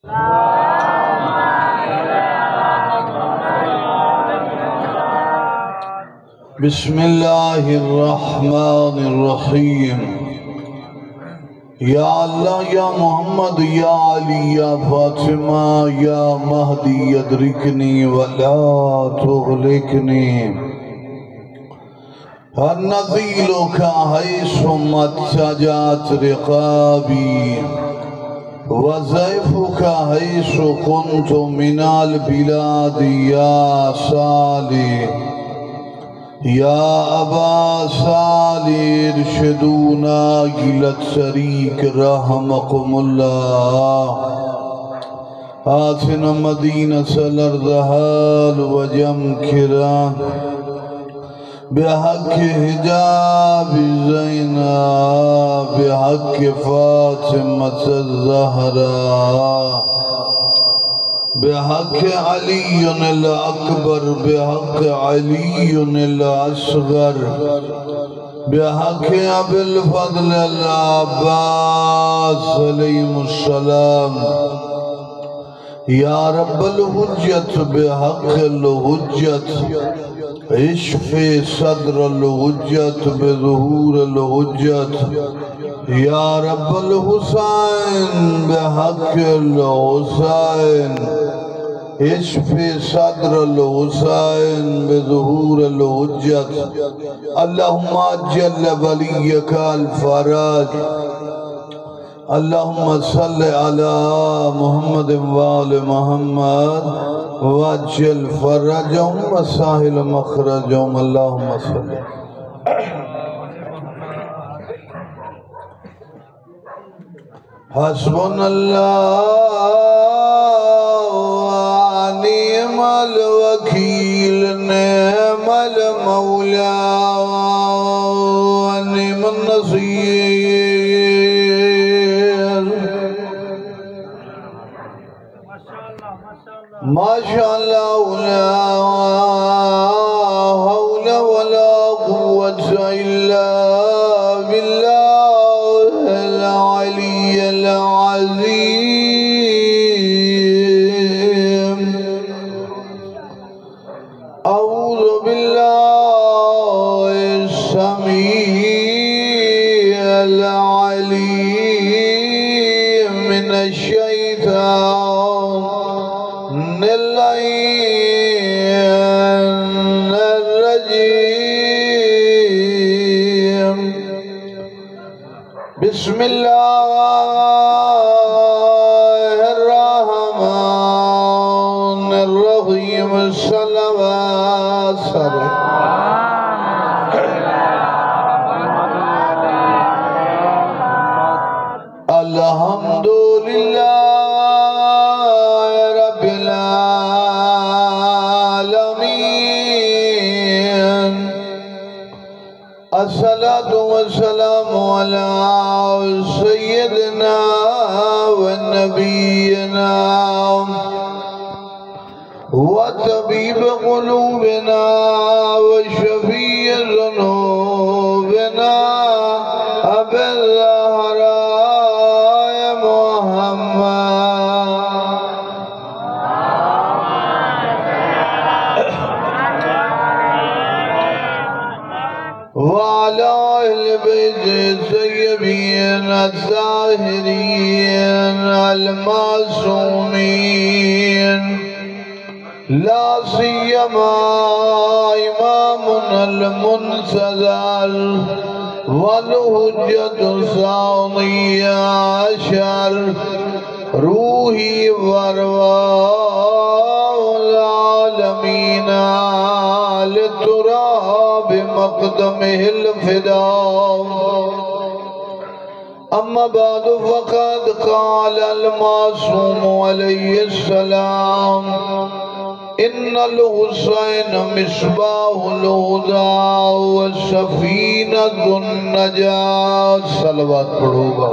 بسم اللہ الرحمن الرحیم یا اللہ یا محمد یا علی یا فاطمہ یا مہدی ادرکنی ولا تغلقنی النزیلک حیث متجات رقابی وضعفک حیث کنت من البلاد یا صالح یا ابا صالح ارشدونا إلى الطريق رحمكم الله آتنا مدينة الأرض وجمكرا بحق حجاب زينب بحق فاطمة الزهراء بحق علی الأکبر بحق علی الأصغر بحق ابی الفضل العباس علیہم السلام یا رب الحجت بحق الحجت اشف صدر الحجت بظہور الحجت یا رب الحسین بحق الحسین اشف صدر الحسین بظہور الحجت اللہم اجل ولیک الفرج اللہم صلی علی محمد وآل محمد واجل فرجهم وساہل مخرجهم اللہم صلی حسبنا اللہ ونعم الوکیل نعم المولا ونعم النصیر ما شاء اللہ لا حول ولا قوة إلا بالله العلي العظيم أعوذ بالله السميع العليم من الشيطان اللعين الرجيم بسم الله الرحمن الرحيم الصلوات الحمد لله رب العالمين الصلاة والسلام على سيدنا ونبينا وطبيب قلوبنا وشفيع ذنوبنا أبي الزهراء محمد وعلى أهل بيت الطيبين الطاهرين المعصومين لا سيما إمامنا المنتظر والحجة الثاني عشر روحي وارواح العالمين للتراب مقدمه الفداء أما بعد فقد قال المعصوم عليه السلام إن الحسين مصباح الهدى والسفينة النجاة صلوات پڑھو گا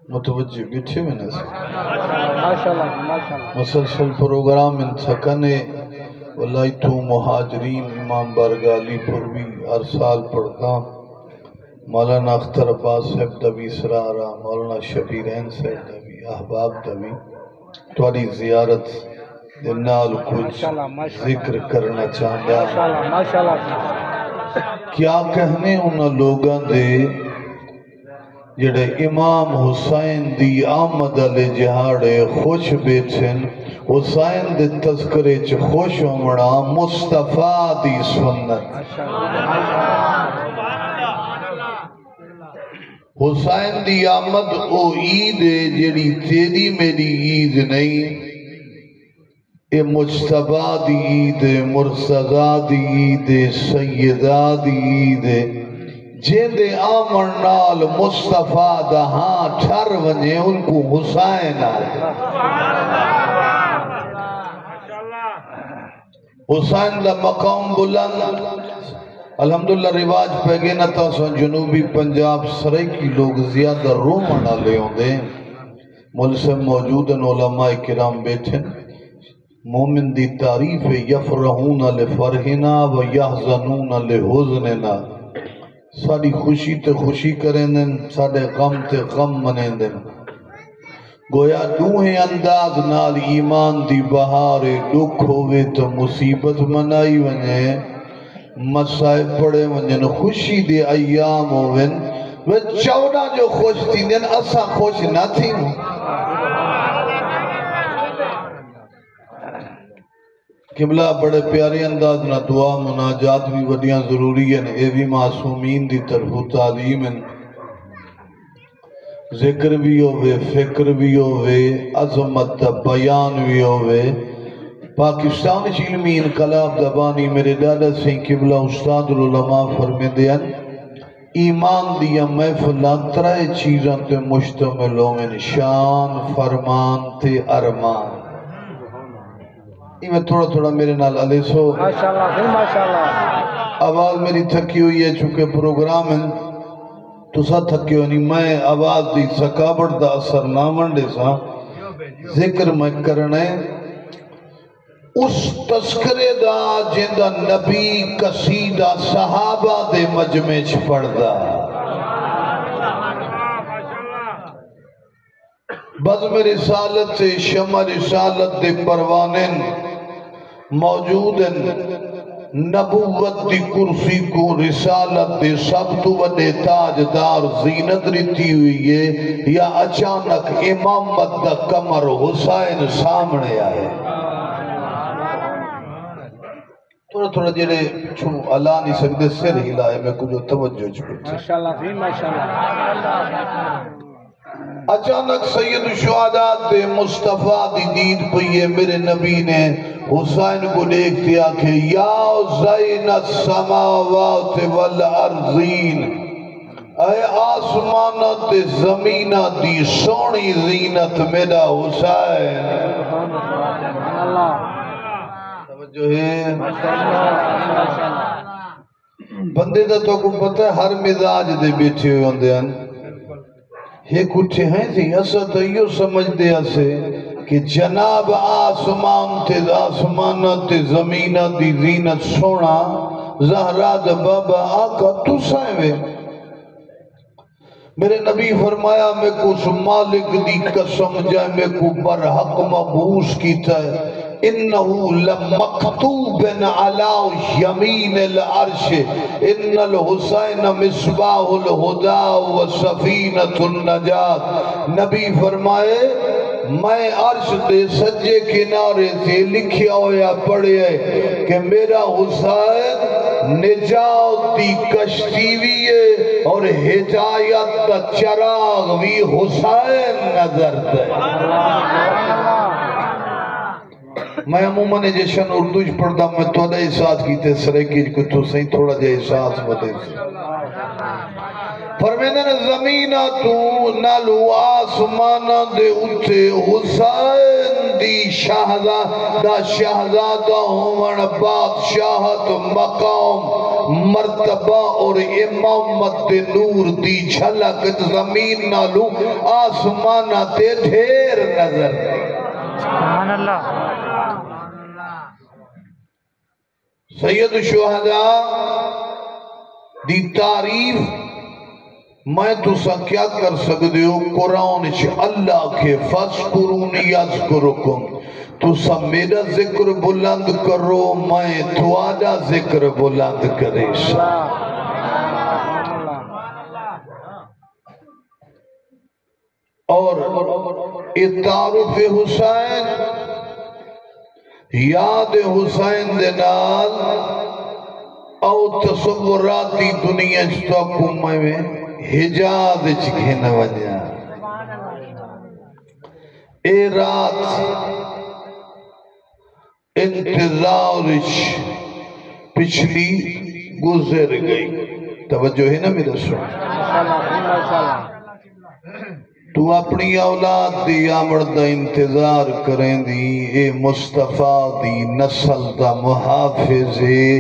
متوجہ بیٹھے میں نظر مسلسل پروگرام ان سکنے واللہ تو مہاجرین امام بارگاہ علی پروی ہر سال پڑھتا مولانا اختر عباس صاحب دبی سرارہ، مولانا شبیرین صاحب دبی، احباب دبی تھوڑی زیارت دے نال کچھ ذکر کرنا چاہتا کیا کہنے انہاں لوگاں دے جڑے امام حسین دی آمد علی جہاڑے خوش بیٹھن، حسین دے تذکرے چ خوش ہومڑا مصطفیٰ دی سنت، حسین دی آمد او عید ہے جڑی تیری میری عید نہیں، اے مجتبیٰ دی عید ہے، مرتضیٰ دی عید ہے، سیدہ دی عید ہے، جن دے آمن نال مصطفیٰ دا ہاں ٹھر ونجے ان کو حسین آئے۔ حسین دا مقام بلند الحمدللہ رواج پہ گئے نہ تا سن جنوبی پنجاب سرائکی لوگ زیادہ رومنا لے ہوں دے ملسم موجودن علماء کرام بیٹھن مومن دی تعریف یفرحون لفرحنا و یحزنون لحزننا، ساڑی خوشی تے خوشی کریں دن، ساڑے غم تے غم منیں دن، گویا دوہیں انداز نال ایمان دی بہار دکھ ہوئے تو مصیبت منائی ونجے، مسائب پڑے ونجن خوشی دی ایام ہوئن، وہ چودہ جو خوش تھی دن اسا خوش نہ تھی قبلہ بڑے پیارے انداز نہ دعا مناجات بھی وڈیاں ضروری ہیں، اے بھی معصومین دی طرف تعلیم ہیں، ذکر بھی ہوئے، فکر بھی ہوئے، عظمت بیان بھی ہوئے۔ پاکستان علمی انقلاب دبانی میرے دادا سے قبلہ استاد العلماء فرمے دیا ایمان دیا محفلان ترائے چیزاں تے مشتمل ہوئے، شان، فرمان تے ارمان۔ میں تھوڑا تھوڑا میرے نال علیہ سو ماشاءاللہ آواز میری تھکی ہوئی ہے چونکہ پروگرام ہے تو سا تھکی ہوئی نہیں، میں آواز دی سکابڑ دا اثر نہ منڈے سا ذکر میں کرنے اس تذکرے دا جندہ نبی قصیدہ صحابہ دے مجمع چ پڑھدا بزم رسالت سے شمع رسالت دے پروانن موجود ہیں، نبوت دی کرسی کو رسالت دے سب تو بڑے تاجدار زینت رہتی ہوئی ہے یا اچانک امامت دا کمر حسین سامنے آئے۔ تھوڑا تھوڑا جڑے چھو اللہ نہیں سکتے سر ہلائے میں کچھ توجہ چھوٹے ماشاءاللہ اچانک سید شہداء تے مصطفیٰ دی دید پئیے میرے نبی نے حسین کو دیکھ دیا کہ یا زین السماوات والارضین، اے آسمانات زمینہ دی سونی زینت میرا حسین۔ توجہ ہے بندے دا تو کو پتہ ہے ہر مزاج دے بیٹھے ہوئے ہوندے ہیں، ایک اٹھے ہیں تھی ایسا تو یہ سمجھ دیا سے کہ جناب آسمانات زمینہ دی زینت سونا زہرہ دا بابا آقا تو سائے میرے نبی فرمایا میں کو اس مالک دی قسم جائے میں کو برحق مبعوث کیتا ہے انہو لمکتوب علی یمین العرش ان الحسین مصباح الہدا و سفینۃ النجات۔ نبی فرمائے میں عرش دے سجے کنارے سے لکھیا ہویا پڑھے کہ میرا حسین نجات دی کشتی بھی ہے اور ہدایت دا چراغ بھی حسین نظر دے۔ میں عموماً جشن اردوش پڑھتا میں تھوڑا احساس کیتے سرے کی کہ تو صحیح تھوڑا جا احساس بدے سے فرمیدن زمینہ تو نالو آسمانہ دے اٹھے حسین دی شہزادہ ہومن بادشاہت مقام مرتبہ اور امامت دے نور دی جھلک زمین نالو آسمانہ تے ڈھیر نظر سبحان اللہ۔ سید شہداء دی تعریف میں تُسا کیا کر سکتے ہو؟ قرآن اللہ کے فَذْكُرُونِي يَذْكُرُكُمْ، تُسا میرا ذکر بلند کرو، میں تھوڑا ذکر بلند کرے سا۔ اور تعارف حسین، یاد حسین دے نال او تصوراتی دنیا چتاکو میں حجاز چکھن وجہ اے رات انتظار پچھلی گزر گئی۔ توجہ ہے نا میرا سن؟ تو اپنی اولاد دی آمد دا انتظار کریں دی، اے مصطفیٰ دی نسل دا محافظ ہے،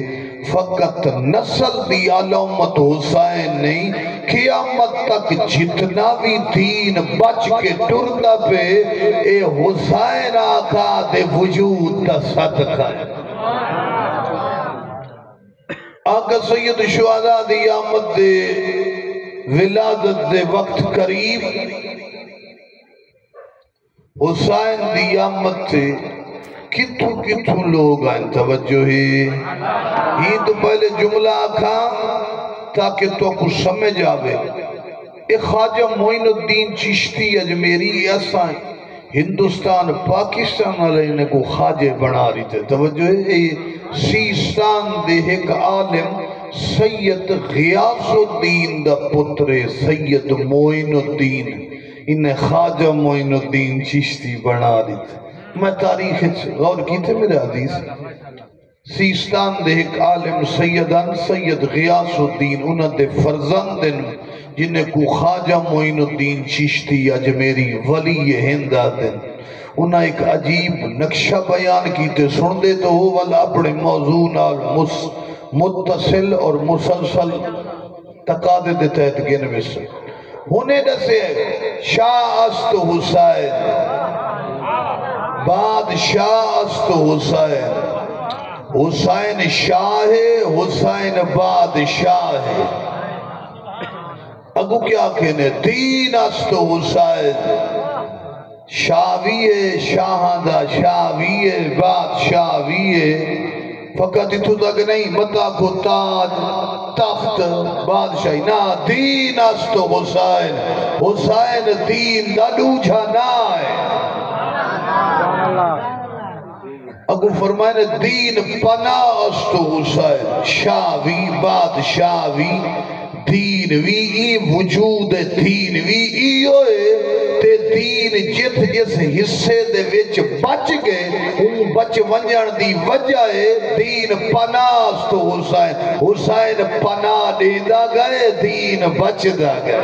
فقط نسل دی علامت حسین نہیں، قیامت تک جتنا بھی دین بچ کے ٹردا پہ اے حسین آقا دے وجود دا صدقہ ہے۔ آقا سید شہداء دی آمد دے ولادت دے وقت قریب حسین دی آمد سے کتھوں لوگ آئیں۔ توجہ ہے، یہ تو پہلے جملہ آکھا تاکہ تو کچھ سمجھ آوے۔ ایک خواجہ معین الدین چشتی اجمیری ایسا ہندوستان پاکستان علیہ کو خواجہ بنا رہی تھے۔ توجہ ہے، سیستان دے ایک عالم سید غیاث الدین دا پتر سید معین الدین، انہیں خواجہ معین الدین چشتی بنا رہی تھے۔ میں تاریخ غور کی تھے میرے عزیز، سیستان دے ایک عالم سید غیاث الدین انہوں دے فرزندن جنہیں کو خواجہ معین الدین چشتی اجمیری ولی ہندہ دن، انہوں ایک عجیب نقشہ بیان کی تھے۔ سن دے تو ہو والا اپنے موضوع نال متصل اور مسلسل تقاضے دے تحت گنوے سے ہونے دسے شاہ است حسین، بادشاہ است حسین، حسین شاہ ہے، حسین بادشاہ ہے۔ اگو کیا کہنے؟ دین است حسین، شاہوی ہے، شاہدہ شاہوی ہے، بادشاہوی ہے۔ فقط اتھو تک نہیں، متا کو تاج تخت بادشاہی نہ، دین است حسین، حسین دین دا دوجھا نہ ہے۔ اگو فرمائے دین پناہ است حسین، شاہوی بادشاہوی دینوی ای وجود دینوی ای ہوئے تے دین جس حصے دے وچ بچ گئے ان بچ ونجن دی وجہ ہے دین پناہ است حسین، حسین پناہ دیدہ گئے دین بچ دا گئے۔